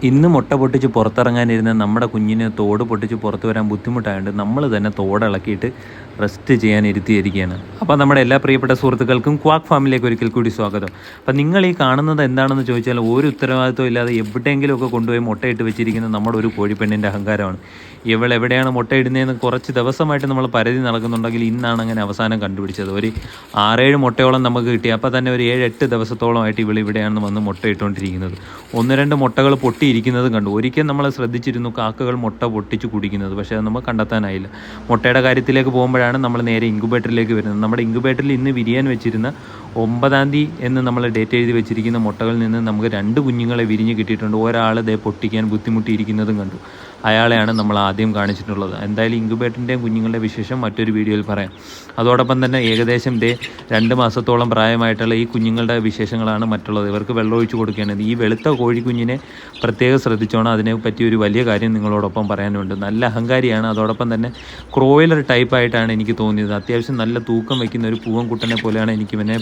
ഇന്ന് മുട്ട പൊട്ടിച്ച് പുറത്തിറങ്ങാനിരുന്ന നമ്മുടെ കുഞ്ഞിന് തോട് പൊട്ടിച്ച് പുറത്ത് വരാൻ ബുദ്ധിമുട്ടായതുകൊണ്ട് നമ്മൾ തന്നെ തോടിളക്കിയിട്ട് റെസ്റ്റ് ചെയ്യാൻ ഇരുത്തിയിരിക്കുകയാണ്. അപ്പോൾ നമ്മുടെ എല്ലാ പ്രിയപ്പെട്ട സുഹൃത്തുക്കൾക്കും ക്വാക്ക് ഫാമിലേക്ക് ഒരിക്കൽ കൂടി സ്വാഗതം. അപ്പോൾ നിങ്ങൾ ഈ കാണുന്നത് എന്താണെന്ന് ചോദിച്ചാൽ ഒരു ഉത്തരവാദിത്വം ഇല്ലാതെ എവിടെയെങ്കിലുമൊക്കെ കൊണ്ടുപോയി മുട്ടയിട്ട് വെച്ചിരിക്കുന്ന നമ്മുടെ ഒരു കോഴിപ്പെണ്ണിൻ്റെ അഹങ്കാരമാണ്. ഇവളെവിടെയാണ് മുട്ടയിടുന്നതെന്ന് കുറച്ച് ദിവസമായിട്ട് നമ്മൾ പരതി നടക്കുന്നുണ്ടെങ്കിൽ ഇന്നാണ് അങ്ങനെ അവസാനം കണ്ടുപിടിച്ചത്. ഒരു 6-7 മുട്ടയോളം നമുക്ക് കിട്ടി. അപ്പോൾ തന്നെ ഒരു 7-8 ദിവസത്തോളമായിട്ട് ഇവിടെയാണ് വന്ന് മുട്ടയിട്ടുകൊണ്ടിരിക്കുന്നത്. 1-2 മുട്ടകൾ പൊട്ടിയിരിക്കുന്നതും കണ്ടു. ഒരിക്കൽ നമ്മൾ ശ്രദ്ധിച്ചിരുന്നു കാക്കകൾ മുട്ട പൊട്ടിച്ച് കുടിക്കുന്നത്, പക്ഷേ അത് നമുക്ക് കണ്ടെത്താനായില്ല. മുട്ടയുടെ കാര്യത്തിലേക്ക് പോകുമ്പോഴാണ് നമ്മൾ നേരെ ഇൻക്യുബേറ്ററിലേക്ക് വരുന്നത്. നമ്മുടെ ഇൻക്യുബേറ്ററിൽ ഇന്ന് വിരിയാൻ വെച്ചിരുന്ന 9-ാം തീയതി എന്ന് നമ്മൾ ഡേറ്റ് എഴുതി വെച്ചിരിക്കുന്ന മുട്ടകളിൽ നിന്ന് നമുക്ക് 2 കുഞ്ഞുങ്ങളെ വിരിഞ്ഞ് കിട്ടിയിട്ടുണ്ട്. ഒരാൾ പൊട്ടിക്കാൻ ബുദ്ധിമുട്ടിയിരിക്കുന്നതും കണ്ടു. അയാളെയാണ് നമ്മൾ ആദ്യം കാണിച്ചിട്ടുള്ളത്. എന്തായാലും ഇൻക്യുബേറ്ററിൻ്റെയും കുഞ്ഞുങ്ങളുടെ വിശേഷം മറ്റൊരു വീഡിയോയിൽ പറയാം. അതോടൊപ്പം തന്നെ ഏകദേശം 2 മാസത്തോളം പ്രായമായിട്ടുള്ള ഈ കുഞ്ഞുങ്ങളുടെ വിശേഷങ്ങളാണ് മറ്റുള്ളത്. ഇവർക്ക് വെള്ളമൊഴിച്ച് കൊടുക്കേണ്ടത്. ഈ വെളുത്ത കോഴിക്കുഞ്ഞിനെ പ്രത്യേകം ശ്രദ്ധിച്ചോണം. അതിനെ പറ്റി ഒരു വലിയ കാര്യം നിങ്ങളോടൊപ്പം പറയാനുണ്ട്. നല്ല അഹങ്കാരിയാണ്. അതോടൊപ്പം തന്നെ ക്രോയിലർ ടൈപ്പായിട്ടാണ് എനിക്ക് തോന്നിയത്. അത്യാവശ്യം നല്ല തൂക്കം വയ്ക്കുന്ന ഒരു പൂവൻകുട്ടനെ പോലെയാണ് എനിക്കിവനെ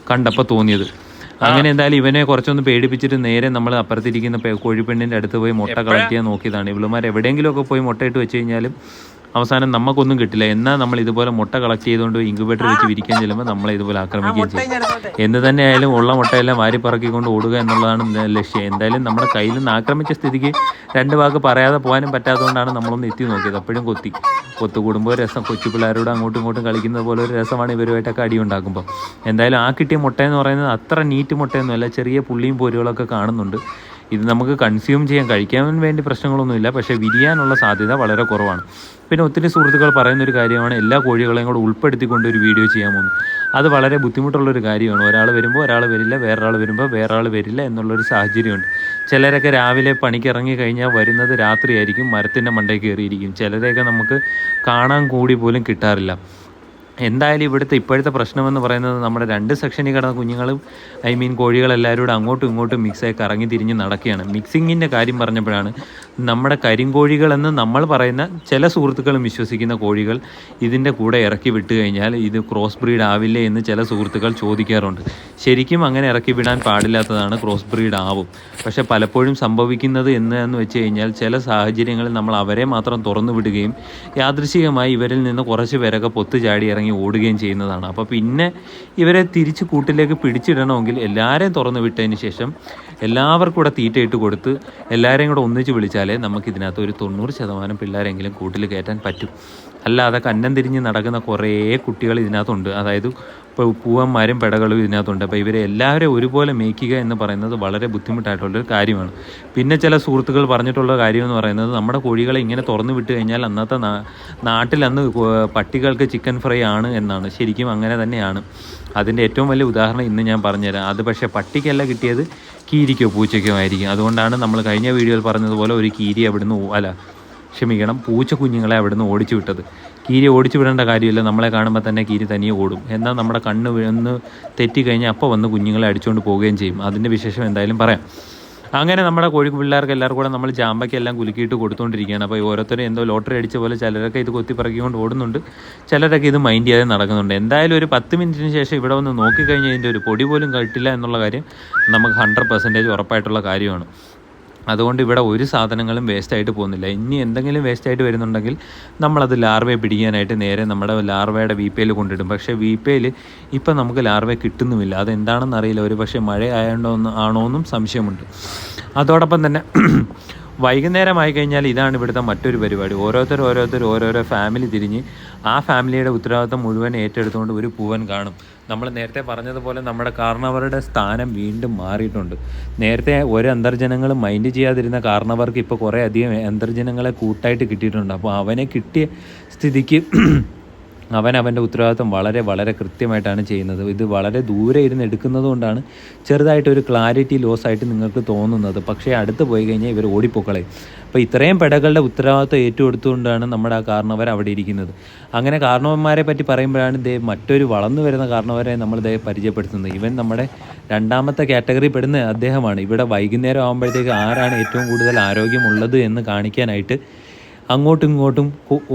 കണ്ടപ്പോൾ തോന്നിയത്. അങ്ങനെ എന്തായാലും ഇവനെ കുറച്ചൊന്ന് പേടിപ്പിച്ചിട്ട് നേരെ നമ്മൾ അപ്പുറത്തിരിക്കുന്ന കോഴിപ്പെണ്ണിൻ്റെ അടുത്ത് പോയി മുട്ട കളക്ട് ചെയ്യാൻ നോക്കിയതാണ്. ഇവളുമാർ എവിടെയെങ്കിലുമൊക്കെ പോയി മുട്ടയിട്ട് വെച്ച് കഴിഞ്ഞാലും അവസാനം നമുക്കൊന്നും കിട്ടില്ല. എന്നാൽ നമ്മൾ ഇതുപോലെ മുട്ട കളക്ട് ചെയ്തുകൊണ്ട് ഇൻക്യുബേറ്റർ വെച്ച് വിരിക്കാൻ ചെല്ലുമ്പോൾ നമ്മളെ ഇതുപോലെ ആക്രമിക്കുകയും ചെയ്യും. എന്ത് തന്നെ ആയാലും ഉള്ള മുട്ടയെല്ലാം വാരി പറക്കിക്കൊണ്ട് ഓടുക എന്നുള്ളതാണ് ലക്ഷ്യം. എന്തായാലും നമ്മുടെ കയ്യിൽ നിന്ന് ആക്രമിച്ച സ്ഥിതിക്ക് 2 വാക്ക് പറയാതെ പോകാനും പറ്റാത്തതുകൊണ്ടാണ് നമ്മളൊന്ന് എത്തി നോക്കിയത്. അപ്പോഴും കൊത്തുകൂടുമ്പോൾ രസം. കൊച്ചു പിള്ളേരോട് അങ്ങോട്ടും ഇങ്ങോട്ടും കളിക്കുന്നത് പോലെ ഒരു രസമാണ് ഇവരുമായിട്ടൊക്കെ അടി ഉണ്ടാക്കുമ്പോൾ. എന്തായാലും ആ കിട്ടിയ മുട്ടയെന്ന് പറയുന്നത് അത്ര നീറ്റ് മുട്ടയൊന്നുമല്ല. ചെറിയ പുള്ളിയും പോരുകളൊക്കെ കാണുന്നുണ്ട്. ഇത് നമുക്ക് കൺസ്യൂം കഴിക്കാൻ വേണ്ടി പ്രശ്നങ്ങളൊന്നുമില്ല, പക്ഷേ വിരിയാനുള്ള സാധ്യത വളരെ കുറവാണ്. പിന്നെ ഒത്തിരി സുഹൃത്തുക്കൾ പറയുന്നൊരു കാര്യമാണ് എല്ലാ കോഴികളെയും കൂടെ ഉൾപ്പെടുത്തിക്കൊണ്ട് ഒരു വീഡിയോ ചെയ്യാൻ പോകുന്നു. അത് വളരെ ബുദ്ധിമുട്ടുള്ളൊരു കാര്യമാണ്. ഒരാൾ വരുമ്പോൾ ഒരാൾ വരില്ല, വേറൊരാൾ വരുമ്പോൾ വേറൊരാൾ വരില്ല എന്നുള്ളൊരു സാഹചര്യമുണ്ട്. ചിലരൊക്കെ രാവിലെ പണിക്ക് ഇറങ്ങി കഴിഞ്ഞാൽ വരുന്നത് രാത്രിയായിരിക്കും, മരത്തിൻ്റെ മണ്ടയിൽ കയറിയിരിക്കും. ചിലരെയൊക്കെ നമുക്ക് കാണാൻ കൂടി പോലും കിട്ടാറില്ല. എന്തായാലും ഇപ്പോഴത്തെ പ്രശ്നമെന്ന് പറയുന്നത് നമ്മുടെ 2 സെക്ഷനിൽ കിടന്ന കുഞ്ഞുങ്ങളും കോഴികളെല്ലാവരും കൂടെ അങ്ങോട്ടും ഇങ്ങോട്ടും മിക്സായി കറങ്ങി തിരിഞ്ഞ് നടക്കുകയാണ്. മിക്സിങ്ങിൻ്റെ കാര്യം പറഞ്ഞപ്പോഴാണ് നമ്മുടെ കരിങ്കോഴികളെന്ന് നമ്മൾ പറയുന്ന ചില സുഹൃത്തുക്കളും വിശ്വസിക്കുന്ന കോഴികൾ ഇതിൻ്റെ കൂടെ ഇറക്കി വിട്ട് കഴിഞ്ഞാൽ ഇത് ക്രോസ് ബ്രീഡ് ആവില്ലേ എന്ന് ചില സുഹൃത്തുക്കൾ ചോദിക്കാറുണ്ട്. ശരിക്കും അങ്ങനെ ഇറക്കി വിടാൻ പാടില്ലാത്തതാണ്. ക്രോസ് ബ്രീഡ് ആവും. പക്ഷേ പലപ്പോഴും സംഭവിക്കുന്നത് എന്ന് വെച്ച് കഴിഞ്ഞാൽ ചില സാഹചര്യങ്ങളിൽ നമ്മൾ അവരെ മാത്രം തുറന്നു വിടുകയും യാദൃശികമായി ഇവരിൽ നിന്ന് കുറച്ച് പേരൊക്കെ പൊത്തുചാടി ഇറങ്ങി ഓടുകയും ചെയ്യുന്നതാണ്. അപ്പോൾ പിന്നെ ഇവരെ തിരിച്ച് കൂട്ടിലേക്ക് പിടിച്ചിടണമെങ്കിൽ എല്ലാവരെയും തുറന്നു വിട്ടതിന് ശേഷം എല്ലാവർക്കും കൂടെ തീറ്റയിട്ട് കൊടുത്ത് എല്ലാവരെയും കൂടെ ഒന്നിച്ച് വിളിച്ചാലേ നമുക്കിതിനകത്ത് ഒരു 90% പിള്ളേരെങ്കിലും കൂട്ടിൽ കയറ്റാൻ പറ്റും. അല്ലാതെ കന്നം തിരിഞ്ഞ് നടക്കുന്ന കുറേ കുട്ടികൾ ഇതിനകത്തുണ്ട്. അതായത് ഇപ്പോൾ പൂവന്മാരും പെടകളും ഇതിനകത്തുണ്ട്. അപ്പോൾ ഇവരെ എല്ലാവരെയും ഒരുപോലെ മേയ്ക്കുക എന്ന് പറയുന്നത് വളരെ ബുദ്ധിമുട്ടായിട്ടുള്ളൊരു കാര്യമാണ്. പിന്നെ ചില സുഹൃത്തുക്കൾ പറഞ്ഞിട്ടുള്ള കാര്യമെന്ന് പറയുന്നത് നമ്മുടെ കോഴികളെ ഇങ്ങനെ തുറന്നു വിട്ട് കഴിഞ്ഞാൽ അന്നത്തെ നാട്ടിൽ പട്ടികൾക്ക് ചിക്കൻ ഫ്രൈ ആണ് എന്നാണ്. ശരിക്കും അങ്ങനെ തന്നെയാണ്. അതിൻ്റെ ഏറ്റവും വലിയ ഉദാഹരണം ഇന്ന് ഞാൻ പറഞ്ഞുതരാം. അത് പക്ഷേ പട്ടിക്കല്ല കിട്ടിയത്, കീരിക്കോ പൂച്ചയ്ക്കോ ആയിരിക്കും. അതുകൊണ്ടാണ് നമ്മൾ കഴിഞ്ഞ വീഡിയോയിൽ പറഞ്ഞതുപോലെ ഒരു കീരി പൂച്ച കുഞ്ഞുങ്ങളെ അവിടുന്ന് ഓടിച്ചു വിട്ടത്. കീരി ഓടിച്ചു വിടേണ്ട കാര്യമില്ല. നമ്മളെ കാണുമ്പോൾ തന്നെ കീരി തനിയെ ഓടും. എന്നാൽ നമ്മുടെ കണ്ണ് ഒന്ന് തെറ്റിക്കഴിഞ്ഞാൽ അപ്പോൾ വന്ന് കുഞ്ഞുങ്ങളെ അടിച്ചുകൊണ്ട് പോവുകയും ചെയ്യും. അതിൻ്റെ വിശേഷം എന്തായാലും പറയാം. അങ്ങനെ നമ്മുടെ കോഴി പിള്ളേർക്ക് എല്ലാവർക്കും കൂടെ നമ്മൾ ചാമ്പയ്ക്കെല്ലാം കുലുക്കിയിട്ട് കൊടുത്തുകൊണ്ടിരിക്കുകയാണ്. അപ്പോൾ ഓരോരുത്തരും എന്തോ ലോട്ടറി അടിച്ച പോലെ ചിലരൊക്കെ ഇത് കൊത്തിപ്പറക്കിക്കൊണ്ട് ഓടുന്നുണ്ട്, ചിലരൊക്കെ ഇത് മൈൻഡ് ചെയ്യാതെ നടക്കുന്നുണ്ട്. എന്തായാലും ഒരു 10 മിനിറ്റിന് ശേഷം ഇവിടെ വന്ന് നോക്കിക്കഴിഞ്ഞാൽ ഇതിൻ്റെ ഒരു പൊടി പോലും കിട്ടില്ല എന്നുള്ള കാര്യം നമുക്ക് 100% ഉറപ്പായിട്ടുള്ള കാര്യമാണ്. അതുകൊണ്ട് ഇവിടെ ഒരു സാധനങ്ങളും വേസ്റ്റായിട്ട് പോകുന്നില്ല. ഇനി എന്തെങ്കിലും വേസ്റ്റായിട്ട് വരുന്നുണ്ടെങ്കിൽ നമ്മളത് ലാർവയെ പിടിക്കാനായിട്ട് നേരെ നമ്മുടെ ലാർവയുടെ വീപ്പയിൽ കൊണ്ടിടും. പക്ഷേ വീപ്പയിൽ ഇപ്പം നമുക്ക് ലാർവയെ കിട്ടുന്നുമില്ല. അതെന്താണെന്ന് അറിയില്ല. ഒരു പക്ഷേ മഴ ആണോ എന്നും സംശയമുണ്ട്. അതോടൊപ്പം തന്നെ വൈകുന്നേരമായി കഴിഞ്ഞാൽ ഇതാണ് ഇവിടുത്തെ മറ്റൊരു പരിപാടി. ഓരോരോ ഫാമിലി തിരിഞ്ഞ് ആ ഫാമിലിയുടെ ഉത്തരവാദിത്വം മുഴുവൻ ഏറ്റെടുത്തുകൊണ്ട് ഒരു പൂവൻ കാണും. നമ്മൾ നേരത്തെ പറഞ്ഞതുപോലെ നമ്മുടെ കാർണവറുടെ സ്ഥാനം വീണ്ടും മാറിയിട്ടുണ്ട്. നേരത്തെ ഒരു അന്തർജനങ്ങളും മൈൻഡ് ചെയ്യാതിരുന്ന കാർണവർക്ക് ഇപ്പോൾ കുറേ അധികം അന്തർജനങ്ങളെ കൂട്ടായിട്ട് കിട്ടിയിട്ടുണ്ട്. അപ്പോൾ അവനെ കിട്ടിയ സ്ഥിതിക്ക് അവൻ്റെ ഉത്തരവാദിത്വം വളരെ വളരെ കൃത്യമായിട്ടാണ് ചെയ്യുന്നത്. ഇത് വളരെ ദൂരെ ഇരുന്ന് എടുക്കുന്നത് കൊണ്ടാണ് ചെറുതായിട്ടൊരു ക്ലാരിറ്റി ലോസ് ആയിട്ട് നിങ്ങൾക്ക് തോന്നുന്നത്. പക്ഷേ അടുത്ത് പോയി കഴിഞ്ഞാൽ ഇവർ ഓടിപ്പോക്കളയും. അപ്പോൾ ഇത്രയും പെടകളുടെ ഉത്തരവാദിത്വം ഏറ്റെടുത്തുകൊണ്ടാണ് നമ്മുടെ ആ കാർണവർ അവിടെ ഇരിക്കുന്നത്. അങ്ങനെ കാർണവന്മാരെ പറ്റി പറയുമ്പോഴാണ് മറ്റൊരു വളർന്നു വരുന്ന കാർണവരെ നമ്മൾ പരിചയപ്പെടുത്തുന്നത്. ഇവൻ നമ്മുടെ 2ാമത്തെ കാറ്റഗറി പെടുന്ന അദ്ദേഹമാണ്. ഇവിടെ വൈകുന്നേരം ആകുമ്പോഴത്തേക്ക് ആരാണ് ഏറ്റവും കൂടുതൽ ആരോഗ്യമുള്ളത് എന്ന് കാണിക്കാനായിട്ട് അങ്ങോട്ടും ഇങ്ങോട്ടും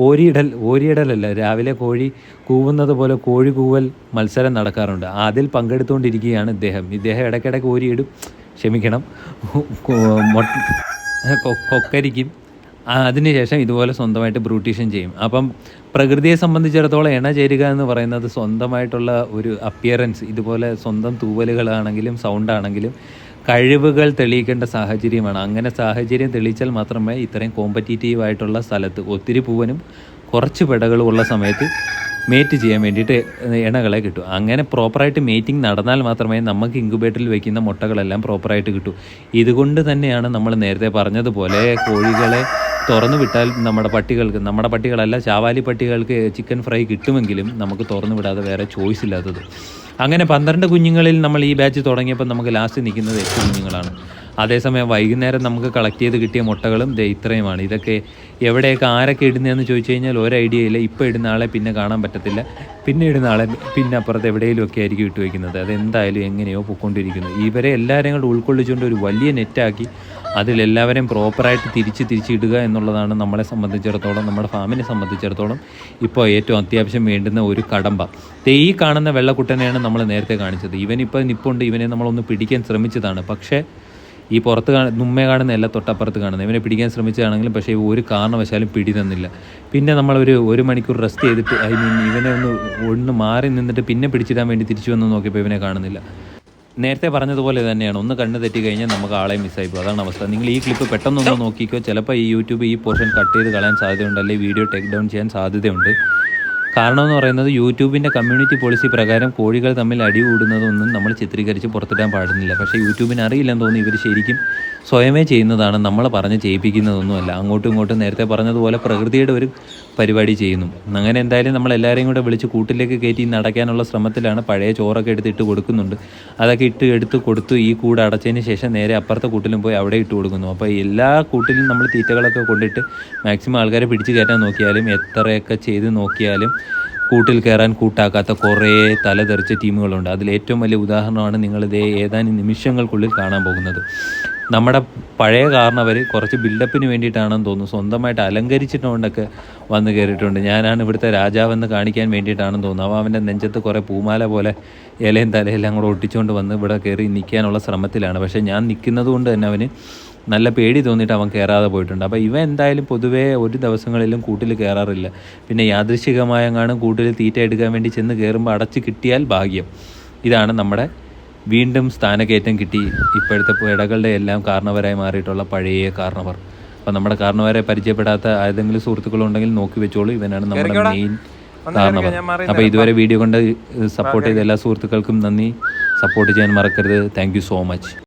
ഓരിയിടലല്ല, രാവിലെ കോഴി കൂവുന്നത് പോലെ കോഴി കൂവൽ മത്സരം നടക്കാറുണ്ട്. അതിൽ പങ്കെടുത്തുകൊണ്ടിരിക്കുകയാണ് ഇദ്ദേഹം ഇടയ്ക്കിടയ്ക്ക് ഓരിയിടും. കൊക്കരിക്കും. അതിനുശേഷം ഇതുപോലെ സ്വന്തമായിട്ട് ബ്രൂട്ടീഷൻ ചെയ്യും. അപ്പം പ്രകൃതിയെ സംബന്ധിച്ചിടത്തോളം ഇണ ചേരുക എന്ന് പറയുന്നത് സ്വന്തമായിട്ടുള്ള ഒരു അപ്പിയറൻസ്, ഇതുപോലെ സ്വന്തം തൂവലുകളാണെങ്കിലും സൗണ്ടാണെങ്കിലും കഴിവുകൾ തെളിയിക്കേണ്ട സാഹചര്യമാണ്. അങ്ങനെ സാഹചര്യം തെളിയിച്ചാൽ മാത്രമേ ഇത്രയും കോമ്പറ്റീറ്റീവായിട്ടുള്ള സ്ഥലത്ത് ഒത്തിരി പൂവനും കുറച്ച് പെടകളും ഉള്ള സമയത്ത് മേറ്റ് ചെയ്യാൻ വേണ്ടിയിട്ട് ഇണകളെ കിട്ടും. അങ്ങനെ പ്രോപ്പറായിട്ട് മേറ്റിംഗ് നടന്നാൽ മാത്രമേ നമുക്ക് ഇൻക്യുബേറ്ററിൽ വയ്ക്കുന്ന മുട്ടകളെല്ലാം പ്രോപ്പറായിട്ട് കിട്ടൂ. ഇതുകൊണ്ട് തന്നെയാണ് നമ്മൾ നേരത്തെ പറഞ്ഞതുപോലെ കോഴികളെ തുറന്നു വിട്ടാൽ നമ്മുടെ പട്ടികളല്ല, ചാവാലി പട്ടികൾക്ക് ചിക്കൻ ഫ്രൈ കിട്ടുമെങ്കിലും നമുക്ക് തുറന്നു വിടാതെ വേറെ ചോയ്സ് ഇല്ലാത്തത്. അങ്ങനെ 12 കുഞ്ഞുങ്ങളിൽ നമ്മൾ ഈ ബാച്ച് തുടങ്ങിയപ്പോൾ നമുക്ക് ലാസ്റ്റ് നിൽക്കുന്നത് 8 കുഞ്ഞുങ്ങളാണ്. അതേസമയം വൈകുന്നേരം നമുക്ക് കളക്ട് ചെയ്ത് കിട്ടിയ മുട്ടകളും ഇത്രയുമാണ്. ഇതൊക്കെ എവിടെയൊക്കെ ആരൊക്കെ ഇടുന്നതെന്ന് ചോദിച്ചു കഴിഞ്ഞാൽ ഒരു ഐഡിയ ഇല്ല. ഇപ്പോൾ ഇടുന്ന ആളെ പിന്നെ കാണാൻ പറ്റത്തില്ല, പിന്നെ ഇടുന്ന ആളെ പിന്നെ അപ്പുറത്ത് എവിടെയെങ്കിലും ഒക്കെ ആയിരിക്കും ഇട്ട് വയ്ക്കുന്നത്. അതെന്തായാലും എങ്ങനെയോ പൊയ്ക്കൊണ്ടിരിക്കുന്നു. ഇവരെ എല്ലാവരെയും കൂടെ ഉൾക്കൊള്ളിച്ചുകൊണ്ട് ഒരു വലിയ നെറ്റാക്കി അതിലെല്ലാവരെയും പ്രോപ്പറായിട്ട് തിരിച്ചിടുക എന്നുള്ളതാണ് നമ്മളെ സംബന്ധിച്ചിടത്തോളം, നമ്മുടെ ഫാമിനെ സംബന്ധിച്ചിടത്തോളം ഇപ്പോൾ ഏറ്റവും അത്യാവശ്യം വേണ്ടുന്ന ഒരു കടമ്പ. ഈ കാണുന്ന വെള്ളക്കുട്ടനെയാണ് നമ്മൾ നേരത്തെ കാണിച്ചത്. ഇവനിപ്പോൾ നിപ്പുണ്ട്. ഇവനെ നമ്മളൊന്ന് പിടിക്കാൻ ശ്രമിച്ചതാണ്. പക്ഷേ ഈ പുറത്ത് മുമ്പേ കാണുന്ന എല്ലാം തൊട്ടപ്പുറത്ത് കാണുന്നത് ഇവനെ പിടിക്കാൻ ശ്രമിച്ചതാണെങ്കിലും പക്ഷേ ഒരു കാരണവശാലും പിടി തന്നില്ല. പിന്നെ നമ്മളൊരു മണിക്കൂർ റെസ്റ്റ് ചെയ്തിട്ട് ഇവനെ ഒന്ന് മാറി നിന്നിട്ട് പിന്നെ പിടിച്ചിടാൻ വേണ്ടി തിരിച്ചു വന്ന് നോക്കിയപ്പോൾ ഇവനെ കാണുന്നില്ല. നേരത്തെ പറഞ്ഞതുപോലെ തന്നെയാണ്, ഒന്ന് കണ്ണ് തെറ്റി കഴിഞ്ഞാൽ നമുക്ക് ആളെ മിസ്സായിപ്പോൾ. അതാണ് അവസ്ഥ. നിങ്ങൾ ഈ ക്ലിപ്പ് പെട്ടെന്നൊന്ന് നോക്കിക്കോ. ചിലപ്പോൾ ഈ യൂട്യൂബ് ഈ പോർഷൻ കട്ട് ചെയ്ത് കളയാൻ സാധ്യതയുണ്ട്, അല്ലെങ്കിൽ വീഡിയോ ടേക്ക് ഡൗൺ ചെയ്യാൻ സാധ്യതയുണ്ട്. കാരണം എന്ന് പറയുന്നത് യൂട്യൂബിൻ്റെ കമ്മ്യൂണിറ്റി പോളിസി പ്രകാരം കോഴികൾ തമ്മിൽ അടി കൂടുന്നതൊന്നും നമ്മൾ ചിത്രീകരിച്ച് പുറത്തിടാൻ പാടുന്നില്ല. പക്ഷേ യൂട്യൂബിന് അറിയില്ലെന്ന് തോന്നുന്നു. ഇവർ ശരിക്കും സ്വയമേ ചെയ്യുന്നതാണ്, നമ്മൾ പറഞ്ഞ് ചെയ്യിപ്പിക്കുന്നതൊന്നുമല്ല. അങ്ങോട്ടും ഇങ്ങോട്ടും നേരത്തെ പറഞ്ഞതുപോലെ പ്രകൃതിയുടെ ഒരു പരിപാടി ചെയ്യുന്നു. അങ്ങനെ എന്തായാലും നമ്മൾ എല്ലാവരെയും കൂടെ വിളിച്ച് കൂട്ടിലേക്ക് കയറ്റി നടക്കാനുള്ള ശ്രമത്തിലാണ്. പഴയ ചോറൊക്കെ ഇട്ട് കൊടുക്കുന്നുണ്ട്. അതൊക്കെ എടുത്ത് കൊടുത്തു ഈ കൂട് അടച്ചതിന് ശേഷം നേരെ അപ്പുറത്തെ കൂട്ടിലും പോയി അവിടെ ഇട്ട് കൊടുക്കുന്നു. അപ്പോൾ എല്ലാ കൂട്ടിലും നമ്മൾ തീറ്റകളൊക്കെ കൊണ്ടിട്ട് മാക്സിമം ആൾക്കാരെ പിടിച്ച് കയറ്റാൻ നോക്കിയാലും എത്രയൊക്കെ ചെയ്ത് നോക്കിയാലും കൂട്ടിൽ കയറാൻ കൂട്ടാക്കാത്ത കുറേ തലതെറിച്ച ടീമുകളുണ്ട്. അതിലേറ്റവും വലിയ ഉദാഹരണമാണ് നിങ്ങളിത് ഏതാനും നിമിഷങ്ങൾക്കുള്ളിൽ കാണാൻ പോകുന്നത്. നമ്മുടെ പഴയ കാരണവർ കുറച്ച് ബിൽഡപ്പിന് വേണ്ടിയിട്ടാണെന്ന് തോന്നുന്നു, സ്വന്തമായിട്ട് അലങ്കരിച്ചിട്ടുകൊണ്ടൊക്കെ വന്ന് കയറിയിട്ടുണ്ട്. ഞാനാണ് ഇവിടുത്തെ രാജാവെന്ന് കാണിക്കാൻ വേണ്ടിയിട്ടാണെന്ന് തോന്നുന്നു. അവൻ്റെ നെഞ്ചത്ത് കുറേ പൂമാല പോലെ ഇലയും തലയെല്ലാം കൂടെ ഒട്ടിച്ചുകൊണ്ട് വന്ന് ഇവിടെ കയറി നിൽക്കാനുള്ള ശ്രമത്തിലാണ്. പക്ഷേ ഞാൻ നിൽക്കുന്നത് കൊണ്ട് തന്നെ അവന് നല്ല പേടി തോന്നിയിട്ട് അവൻ കയറാതെ പോയിട്ടുണ്ട്. അപ്പോൾ ഇവ എന്തായാലും പൊതുവേ ഒരു ദിവസങ്ങളിലും കൂട്ടിൽ കയറാറില്ല. പിന്നെ യാദൃശ്ചികമായെങ്ങാനും കൂട്ടിൽ തീറ്റ എടുക്കാൻ വേണ്ടി ചെന്ന് കയറുമ്പോൾ അടച്ച് കിട്ടിയാൽ ഭാഗ്യം. ഇതാണ് നമ്മുടെ വീണ്ടും സ്ഥാനക്കയറ്റം കിട്ടി ഇപ്പോഴത്തെ ഇടകളുടെ എല്ലാം കാരണവരായി മാറിയിട്ടുള്ള പഴയ കാരണവർ. അപ്പോൾ നമ്മുടെ കാരണവരെ പരിചയപ്പെടാത്ത ഏതെങ്കിലും സുഹൃത്തുക്കളുണ്ടെങ്കിൽ നോക്കി വെച്ചോളൂ. ഇവനാണ് നമ്മുടെ മെയിൻ കാരണവർ. അപ്പോൾ ഇതുവരെ വീഡിയോ കൊണ്ട് സപ്പോർട്ട് ചെയ്ത എല്ലാ സുഹൃത്തുക്കൾക്കും നന്ദി. സപ്പോർട്ട് ചെയ്യാൻ മറക്കരുത്. Thank you so much.